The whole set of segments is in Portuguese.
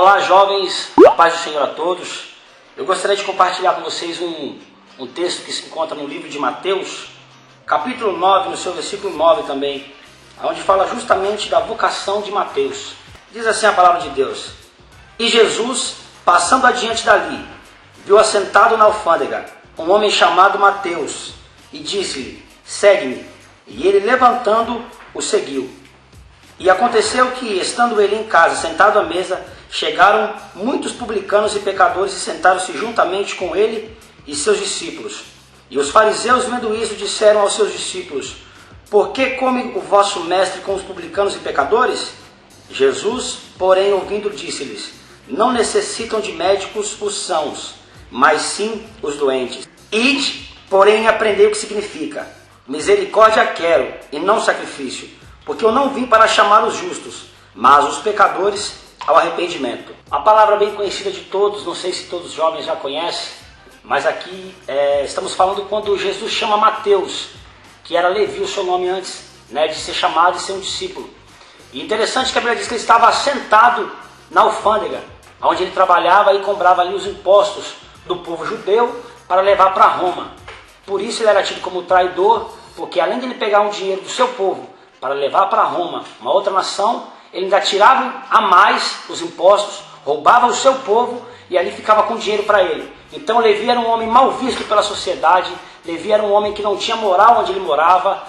Olá jovens, a paz do Senhor a todos. Eu gostaria de compartilhar com vocês um texto que se encontra no livro de Mateus, capítulo 9, no seu versículo 9 também, onde fala justamente da vocação de Mateus. Diz assim a palavra de Deus: E Jesus, passando adiante dali, viu assentado na alfândega um homem chamado Mateus, e disse-lhe: Segue-me. E ele, levantando, o seguiu. E aconteceu que, estando ele em casa, sentado à mesa, chegaram muitos publicanos e pecadores e sentaram-se juntamente com ele e seus discípulos. E os fariseus, vendo isso, disseram aos seus discípulos: Por que come o vosso mestre com os publicanos e pecadores? Jesus, porém, ouvindo, disse-lhes: Não necessitam de médicos os sãos, mas sim os doentes. Ide, porém, aprendei o que significa: misericórdia quero, e não sacrifício, porque eu não vim para chamar os justos, mas os pecadores ao arrependimento. Uma palavra bem conhecida de todos, não sei se todos os jovens já conhecem, mas aqui estamos falando quando Jesus chama Mateus, que era Levi, o seu nome antes, de ser chamado e ser um discípulo. E interessante que a Bíblia diz que ele estava sentado na alfândega, onde ele trabalhava e cobrava ali os impostos do povo judeu para levar para Roma. Por isso ele era tido como traidor, porque além de ele pegar um dinheiro do seu povo para levar para Roma, uma outra nação, ele ainda tirava a mais os impostos, roubava o seu povo e ali ficava com dinheiro para ele. Então Levi era um homem mal visto pela sociedade, Levi era um homem que não tinha moral onde ele morava,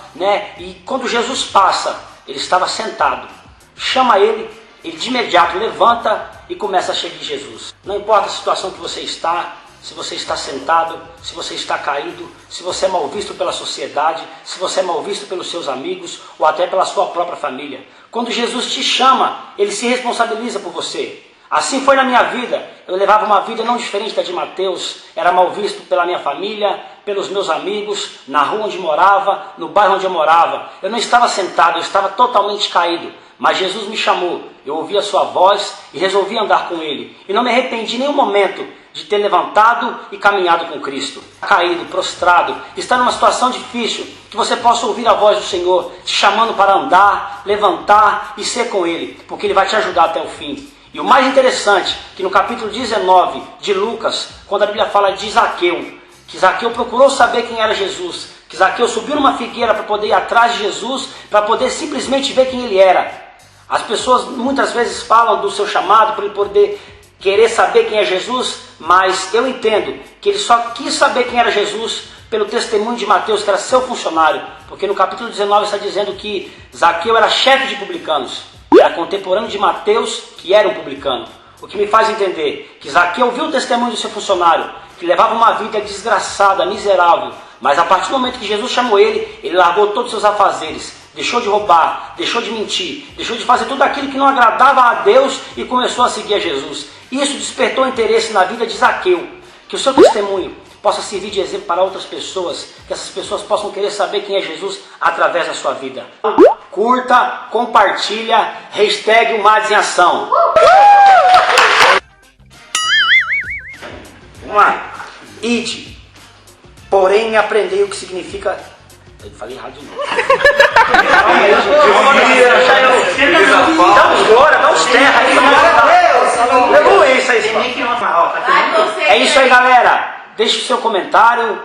E quando Jesus passa, ele estava sentado, chama ele de imediato levanta e começa a seguir Jesus. Não importa a situação que você está, se você está sentado, se você está caído, se você é mal visto pela sociedade, se você é mal visto pelos seus amigos ou até pela sua própria família. Quando Jesus te chama, ele se responsabiliza por você. Assim foi na minha vida. Eu levava uma vida não diferente da de Mateus. Era mal visto pela minha família, pelos meus amigos, na rua onde morava, no bairro onde eu morava. Eu não estava sentado, eu estava totalmente caído. Mas Jesus me chamou, eu ouvi a sua voz e resolvi andar com ele. E não me arrependi em nenhum momento de ter levantado e caminhado com Cristo. Caído, prostrado, está numa situação difícil, que você possa ouvir a voz do Senhor te chamando para andar, levantar e ser com Ele, porque Ele vai te ajudar até o fim. E o mais interessante, que no capítulo 19 de Lucas, quando a Bíblia fala de Zaqueu, que Zaqueu procurou saber quem era Jesus, que Zaqueu subiu numa figueira para poder ir atrás de Jesus, para poder simplesmente ver quem ele era. As pessoas muitas vezes falam do seu chamado para ele poder querer saber quem é Jesus, mas eu entendo que ele só quis saber quem era Jesus pelo testemunho de Mateus, que era seu funcionário, porque no capítulo 19 está dizendo que Zaqueu era chefe de publicanos, era contemporâneo de Mateus, que era um publicano. O que me faz entender que Zaqueu ouviu o testemunho do seu funcionário, que levava uma vida desgraçada, miserável, mas a partir do momento que Jesus chamou ele largou todos os seus afazeres, deixou de roubar, deixou de mentir, deixou de fazer tudo aquilo que não agradava a Deus e começou a seguir a Jesus. Isso despertou interesse na vida de Zaqueu. Que o seu testemunho possa servir de exemplo para outras pessoas, que essas pessoas possam querer saber quem é Jesus através da sua vida. Curta, compartilha, hashtag Humados em Ação. Vamos lá. Ide, porém aprendei o que significa... Eu falei errado de novo. Dá uns glória, dá uns terra aí. Levou isso aí. É isso aí, galera. Deixe o seu comentário,